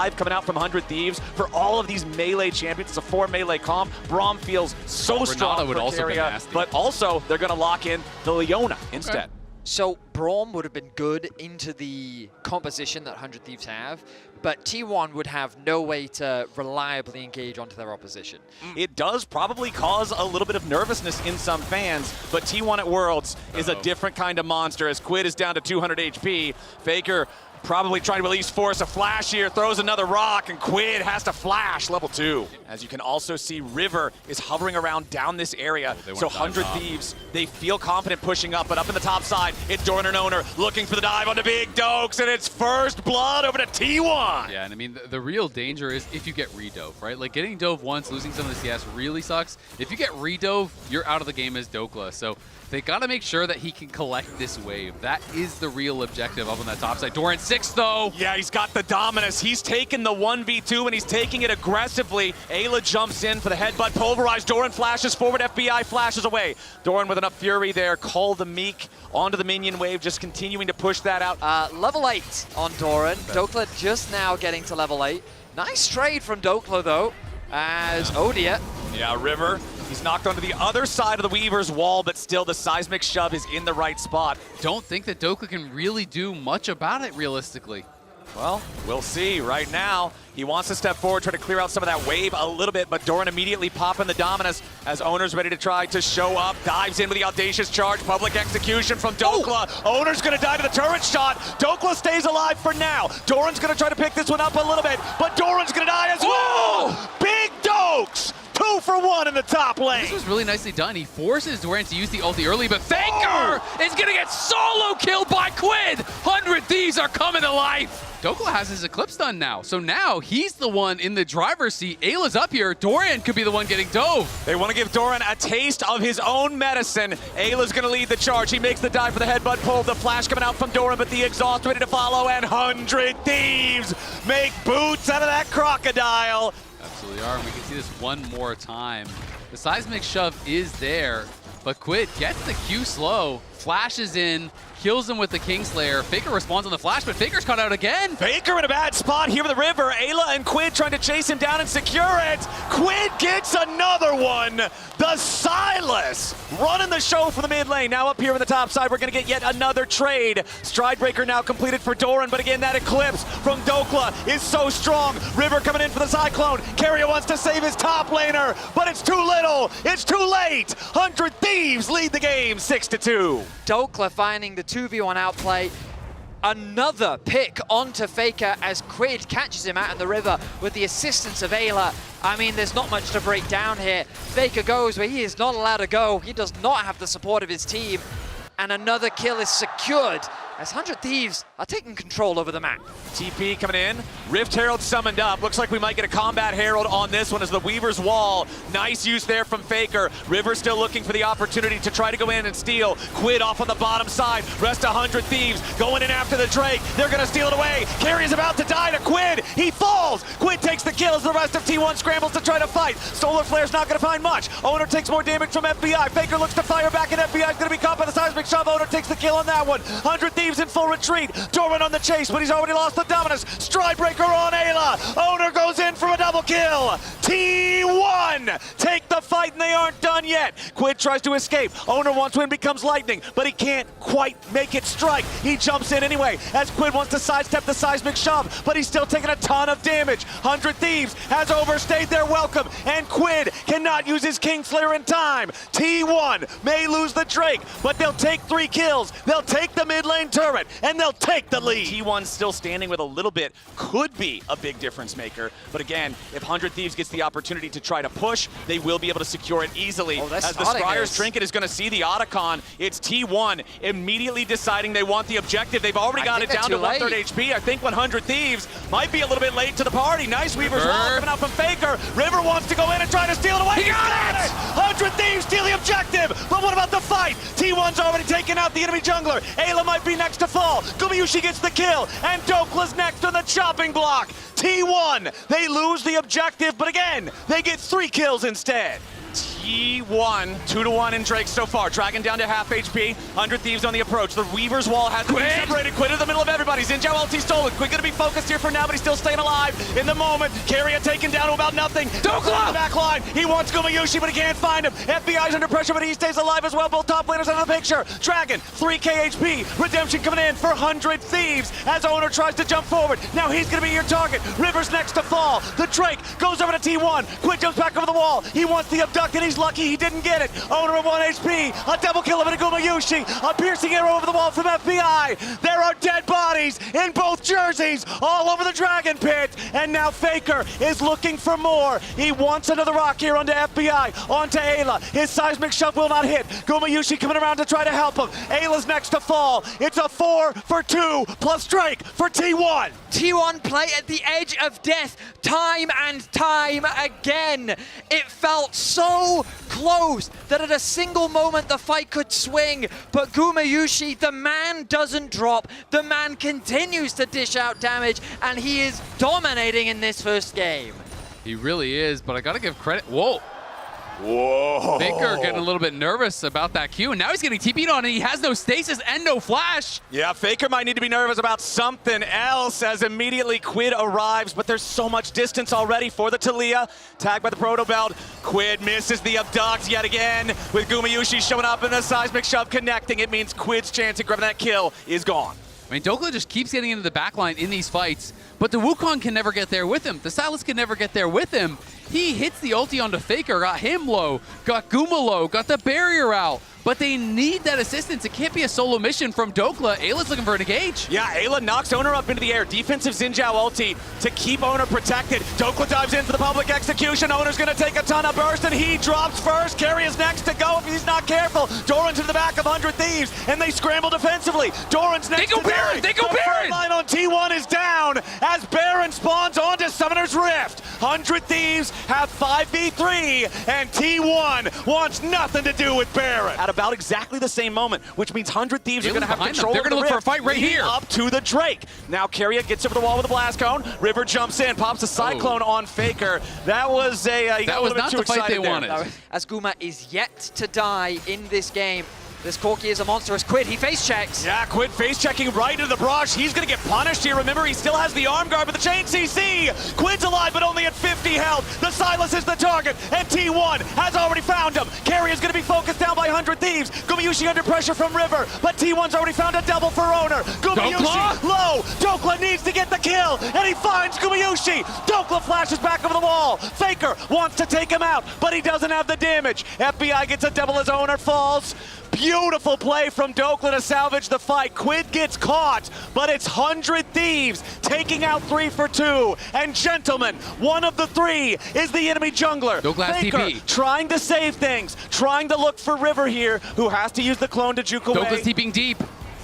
dive coming out from 100 Thieves. For all of these melee champions, it's a 4 melee comp. Braum feels so strong would for also be Keria, nasty. but also they're going to lock in the Leona instead. So Braum would have been good into the composition that 100 Thieves have, but T1 would have no way to reliably engage onto their opposition. It does probably cause a little bit of nervousness in some fans, but T1 at Worlds is a different kind of monster as Quid is down to 200 HP. Faker probably trying to at least force a flash here, throws another rock, and Quid has to flash level 2. As you can also see, River is hovering around down this area, so 100 Thieves, they feel confident pushing up, but up in the top side, it's Doran and Owner looking for the dive onto Big Dokes, and it's first blood over to T1. Yeah, and I mean, the real danger is if you get redove, right? Like, getting dove once, losing some of the CS really sucks. If you get redove, you're out of the game as Dokla, so they gotta make sure that he can collect this wave. That is the real objective up on that top side. Doran 6 though. Yeah, he's got the dominance. He's taking the 1v2 and he's taking it aggressively. Ayla jumps in for the headbutt, pulverized. Doran flashes forward, FBI flashes away. Doran with enough fury there, call the Meek onto the minion wave, just continuing to push that out. Level 8 on Doran. Dokla just now getting to level 8. Nice trade from Dokla though, as Odia. Yeah, River. He's knocked onto the other side of the Weaver's wall, but still the seismic shove is in the right spot. Don't think that Dokla can really do much about it realistically. Well, we'll see. Right now, he wants to step forward, try to clear out some of that wave a little bit, but Doran immediately popping the Dominus as Owner's ready to try to show up. Dives in with the audacious charge. Public execution from Dokla. Owner's going to die to the turret shot. Dokla stays alive for now. Doran's going to try to pick this one up a little bit, but Doran's going to die as well. Big Dokes! 2 for 1 in the top lane. This was really nicely done. He forces Doran to use the ulti early, but Faker is going to get solo killed by Quid. 100 Thieves are coming to life. Dokla has his Eclipse done now, so now he's the one in the driver's seat. Ayla's up here. Doran could be the one getting dove. They want to give Doran a taste of his own medicine. Ayla's going to lead the charge. He makes the dive for the headbutt pull. The flash coming out from Doran, but the exhaust ready to follow, and 100 Thieves make boots out of that crocodile. Absolutely are, and we can see this one more time. The seismic shove is there, but Quid gets the Q slow, flashes in, kills him with the Kingslayer. Faker responds on the flash, but Faker's caught out again. Faker in a bad spot here with the River. Ayla and Quid trying to chase him down and secure it. Quid gets another one. The Silas running the show for the mid lane. Now up here in the top side, we're going to get yet another trade. Stridebreaker now completed for Doran, but again, that Eclipse from Dokla is so strong. River coming in for the Cyclone. Keria wants to save his top laner, but it's too little. It's too late. 100 Thieves lead the game 6-2. Dokla finding the 2v1 outplay. Another pick onto Faker as Quid catches him out in the river with the assistance of Ayla. I mean, there's not much to break down here. Faker goes where he is not allowed to go. He does not have the support of his team. And another kill is secured as 100 Thieves are taking control over the map. TP coming in, Rift Herald summoned up. Looks like we might get a Combat Herald on this one as the Weaver's Wall. Nice use there from Faker. River still looking for the opportunity to try to go in and steal. Quid off on the bottom side. Rest 100 Thieves going in after the Drake. They're going to steal it away. Keria's about to die to Quid. He falls. Quid takes the kill as the rest of T1 scrambles to try to fight. Solar Flare's not going to find much. Owner takes more damage from FBI. Faker looks to fire back, and FBI's going to be caught by the seismic shove. Owner takes the kill on that one. 100 Thieves in full retreat. Doran on the chase, but he's already lost the Dominus. Stridebreaker on Ayla. Owner goes in for a double kill. T1 take the fight, and they aren't done yet. Quid tries to escape. Owner wants win, becomes lightning, but he can't quite make it strike. He jumps in anyway as Quid wants to sidestep the seismic shove, but he's still taking a ton of damage. 100 Thieves has overstayed their welcome, and Quid cannot use his Kingslayer in time. T1 may lose the Drake, but they'll take 3 kills. They'll take the mid lane turret, and they'll take the lead. T1 still standing with a little bit, could be a big difference maker, but again, if 100 Thieves gets the opportunity to try to push, they will be able to secure it easily. As the Scryer's Trinket is going to see the Otacon, it's T1 immediately deciding they want the objective. They've already got it down to 1/3 HP. I think 100 Thieves might be a little bit late to the party. Nice Weaver's Wall coming out from Faker. River wants to go in and try to steal it away. He got it! 100 Thieves steal the objective, but what about the fight? T1's already taken out the enemy jungler. Ayla might be next to fall. Gumayushi gets the kill, and Dokla's next on the chopping block. T1, they lose the objective, but again, they get 3 kills instead. T1, 2-1 in Drake so far. Dragon down to half HP. 100 Thieves on the approach. The Weaver's wall has to be separated. Quid in the middle of everybody. Xin Zhao ulti stolen. Quid gonna be focused here for now, but he's still staying alive in the moment. Carrier taken down to about nothing. Dokla! The back line. He wants Gumayushi, but he can't find him. FBI's under pressure, but he stays alive as well. Both top laners out of the picture. Dragon, 3k HP. Redemption coming in for 100 Thieves as Owner tries to jump forward. Now he's gonna be your target. River's next to fall. The Drake goes over to T1. Quid jumps back over the wall. He wants the abduct, and he's lucky he didn't get it. Owner at 1 HP. A double kill of a Gumayushi. A piercing arrow over the wall from FBI. There are dead bodies in both jerseys all over the Dragon Pit. And now Faker is looking for more. He wants another rock here onto FBI. Onto Ayla. His seismic shove will not hit. Gumayushi coming around to try to help him. Ayla's next to fall. It's a 4 for 2 plus Drake for T1. T1 play at the edge of death time and time again. It felt so close that at a single moment the fight could swing, but Gumayushi, the man doesn't drop. The man continues to dish out damage, and he is dominating in this first game. He really is, but I gotta give credit. Whoa. Whoa. Faker getting a little bit nervous about that Q, and now he's getting TP'd on, and he has no stasis and no flash. Yeah, Faker might need to be nervous about something else as immediately Quid arrives, but there's so much distance already for the Taliyah. Tagged by the Proto Belt. Quid misses the abduct yet again with Gumayushi showing up and the seismic shove connecting. It means Quid's chance at grabbing that kill is gone. I mean, Dokla just keeps getting into the backline in these fights, but the Wukong can never get there with him. The Sylas can never get there with him. He hits the ulti onto Faker, got him low, got Guma low, got the barrier out. But they need that assistance. It can't be a solo mission from Dokla. Ayla's looking for an engage. Yeah, Ayla knocks Owner up into the air. Defensive Xin Zhao ulti to keep Owner protected. Dokla dives in for the public execution. Owner's gonna take a ton of burst, and he drops first. Carry is next to go if he's not careful. Doran's in the back of 100 Thieves, and they scramble defensively. Doran's next to Baron! They go Baron! The line on T1 is down as Baron spawns onto Summoner's Rift. 100 Thieves have 5v3, and T1 wants nothing to do with Baron. At about exactly the same moment, which means 100 Thieves are going to have control. They're going to look for a fight right here. Up to the Drake. Now Carrier gets over the wall with a blast cone. River jumps in, pops a cyclone on Faker. That was that was not the fight they wanted. As Guma is yet to die in this game. This Corki is a monstrous Quid. He face checks. Yeah, Quid face checking right into the brush. He's going to get punished here. Remember, he still has the arm guard with the chain CC. Quid's alive, but only at 50 health. The Sylas is the target, and T1 has already found him. Carrier's going to be focused down by 100 Thieves. Gumayushi under pressure from River, but T1's already found a double for Owner. Gumayushi low. Dokla needs to get the kill, and he finds Gumayushi. Dokla flashes back over the wall. Faker wants to take him out, but he doesn't have the damage. FBI gets a double as Owner falls. Beautiful play from Dokla to salvage the fight. Quid gets caught, but it's 100 Thieves taking out 3 for 2. And gentlemen, one of the 3 is the enemy jungler. Faker TP. Trying to save things, trying to look for River here, who has to use the clone to juke away. Dokla's TPing deep.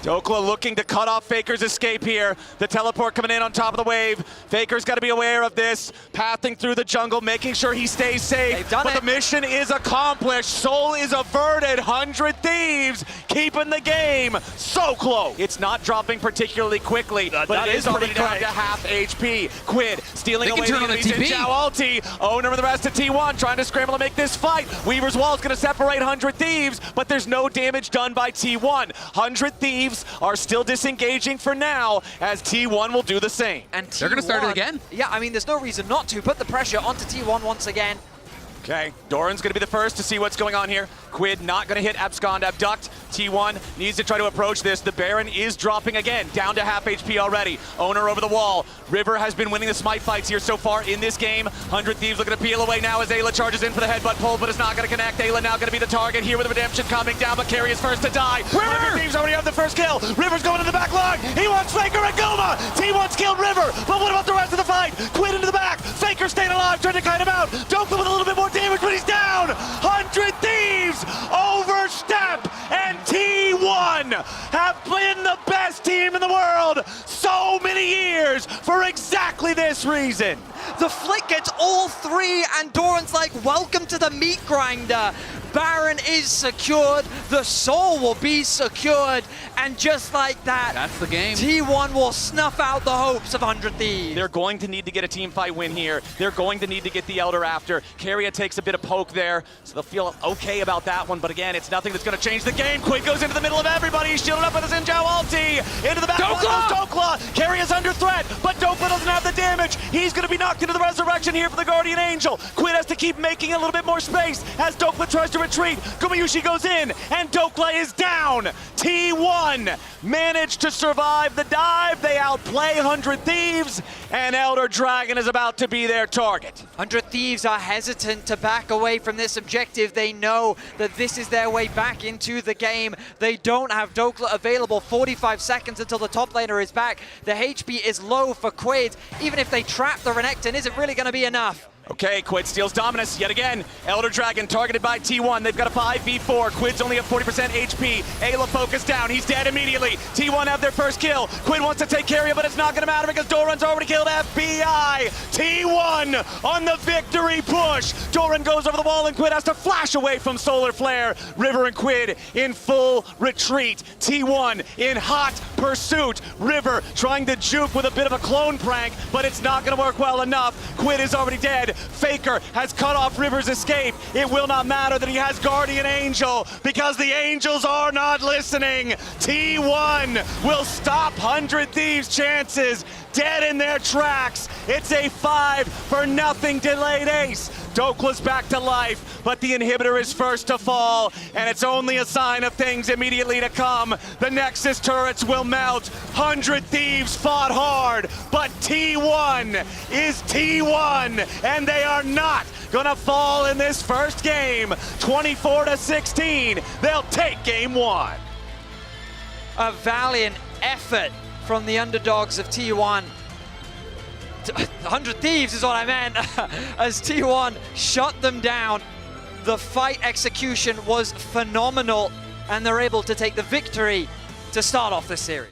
Dokla looking to cut off Faker's escape here. The teleport coming in on top of the wave. Faker's got to be aware of this. Pathing through the jungle, making sure he stays safe. But the mission is accomplished. Soul is averted. 100 Thieves keeping the game so close. It's not dropping particularly quickly, but it is already down to half HP. Quid stealing away the enemy's Xin Zhao ulti. Owner with the rest of T1 trying to scramble to make this fight. Weaver's wall is going to separate 100 Thieves, but there's no damage done by T1. 100 Thieves are still disengaging for now, as T1 will do the same. And they're going to start it again? Yeah, I mean, there's no reason not to. Put the pressure onto T1 once again. Okay, Doran's going to be the first to see what's going on here. Quid not going to hit Abscond Abduct. T1 needs to try to approach this. The Baron is dropping again, down to half HP already. Owner over the wall. River has been winning the smite fights here so far in this game. 100 Thieves looking to peel away now as Ayla charges in for the headbutt pull, but it's not going to connect. Ayla now going to be the target here with Redemption coming down, but Carry is first to die. 100 Thieves already have the first kill. River's going to the back line. He wants Faker and Guma. T1's killed River, but what about the rest of the fight? Quid into the back. Faker staying alive, trying to kite him out. Dokla with a little bit more damage, but he's down. 100 Thieves overstep, and T1 have been the best team in the world so many years for exactly this reason. The flick gets all 3, and Doran's like, welcome to the meat grinder. Baron is secured, the soul will be secured, and just like that, That's the game. T1 will snuff out the hopes of 100 Thieves. They're going to need to get a team fight win here. They're going to need to get the Elder after. Keria takes a bit of poke there, so they'll feel okay about that one. But again, it's nothing that's going to change the game. Quid goes into the middle of everybody. He's shielded up with his Injao ulti. Into the back line goes Dokla. Keria's under threat, but Dokla doesn't have the damage. He's going to be knocked into the resurrection here for the Guardian Angel. Quid has to keep making a little bit more space as Dokla tries to retreat. Gumayushi goes in, and Dokla is down. T1 managed to survive the dive. They outplay 100 Thieves, and Elder Dragon is about to be their target. 100 Thieves are hesitant to back away from this objective. They know that this is their way back into the game. They don't have Dokla available. 45 seconds until the top laner is back. The HP is low for Quid. Even if they trap the Renekton, is it really going to be enough? Okay, Quid steals dominance yet again. Elder Dragon targeted by T1. They've got a 5v4. Quid's only at 40% HP. Ayla focused down. He's dead immediately. T1 have their first kill. Quid wants to take Keria, but it's not going to matter because Doran's already killed FBI. T1 on the victory push. Doran goes over the wall and Quid has to flash away from Solar Flare. River and Quid in full retreat. T1 in hot pursuit. River trying to juke with a bit of a clone prank, but it's not going to work well enough. Quid is already dead. Faker has cut off River's escape. It will not matter that he has Guardian Angel because the Angels are not listening. T1 will stop 100 Thieves' chances dead in their tracks. It's a 5-0 delayed ace. Dokla's back to life, but the inhibitor is first to fall, and it's only a sign of things immediately to come. The Nexus turrets will melt. 100 Thieves fought hard, but T1 is T1, and they are not gonna fall in this first game. 24-16, they'll take game one. A valiant effort from the underdogs of T1. 100 Thieves is what I meant, as T1 shut them down. The fight execution was phenomenal, and they're able to take the victory to start off this series.